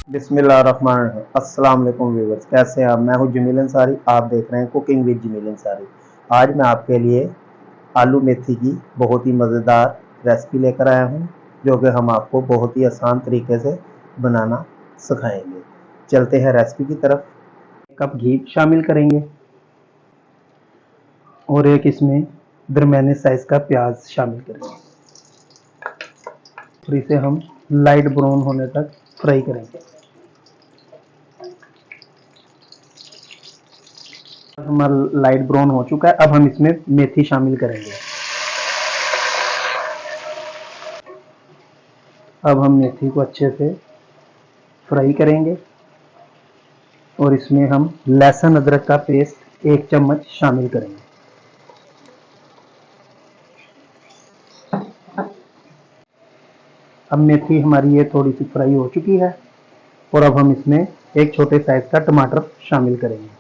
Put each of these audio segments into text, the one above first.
बिस्मिल्लाहिर्रहमानिर्रहीम। अस्सलाम वालेकुम व्यूअर्स, कैसे हैं आप? मैं हूं जमील अंसारी, आप देख रहे हैं कुकिंग विद जमील अंसारी। आज मैं आपके लिए आलू मेथी की बहुत ही मज़ेदार रेसिपी लेकर आया हूं, जो कि हम आपको बहुत ही आसान तरीके से बनाना सिखाएंगे। चलते हैं रेसिपी की तरफ। 1 कप घी शामिल करेंगे और एक इसमें दरमियाने साइज का प्याज शामिल करेंगे। फिर इसे हम लाइट ब्राउन होने तक फ्राई करेंगे। हमारा लाइट ब्राउन हो चुका है। अब हम इसमें मेथी शामिल करेंगे। अब हम मेथी को अच्छे से फ्राई करेंगे और इसमें हम लहसुन अदरक का पेस्ट 1 चम्मच शामिल करेंगे। अब मेथी हमारी ये थोड़ी सी फ्राई हो चुकी है और अब हम इसमें एक छोटे साइज का टमाटर शामिल करेंगे।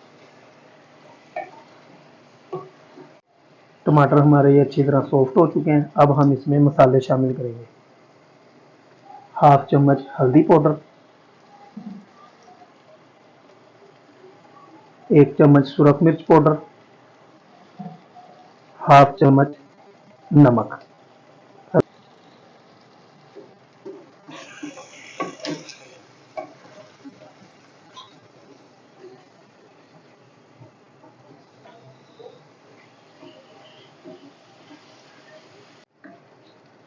टमाटर हमारे ये अच्छी तरह सॉफ्ट हो चुके हैं। अब हम इसमें मसाले शामिल करेंगे। 1/2 चम्मच हल्दी पाउडर, 1 चम्मच सुरख मिर्च पाउडर, 1/2 चम्मच नमक।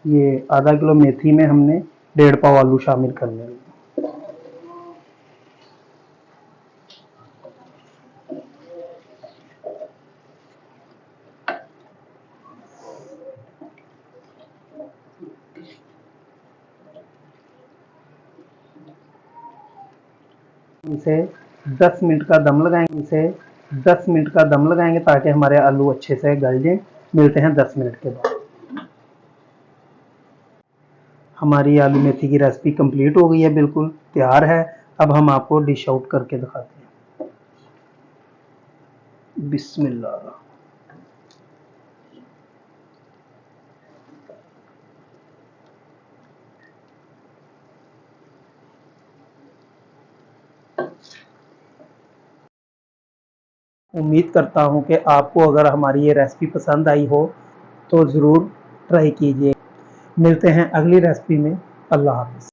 ये आधा किलो मेथी में हमने 1.5 पाव आलू शामिल करने हैं। इसे 10 मिनट का दम लगाएंगे ताकि हमारे आलू अच्छे से गल जाएं। मिलते हैं 10 मिनट के बाद। हमारी आलू मेथी की रेसिपी कंप्लीट हो गई है, बिल्कुल तैयार है। अब हम आपको डिश आउट करके दिखाते हैं। बिस्मिल्लाह। उम्मीद करता हूं कि आपको अगर हमारी ये रेसिपी पसंद आई हो तो ज़रूर ट्राई कीजिए। मिलते हैं अगली रेसिपी में। अल्लाह हाफ़िज़।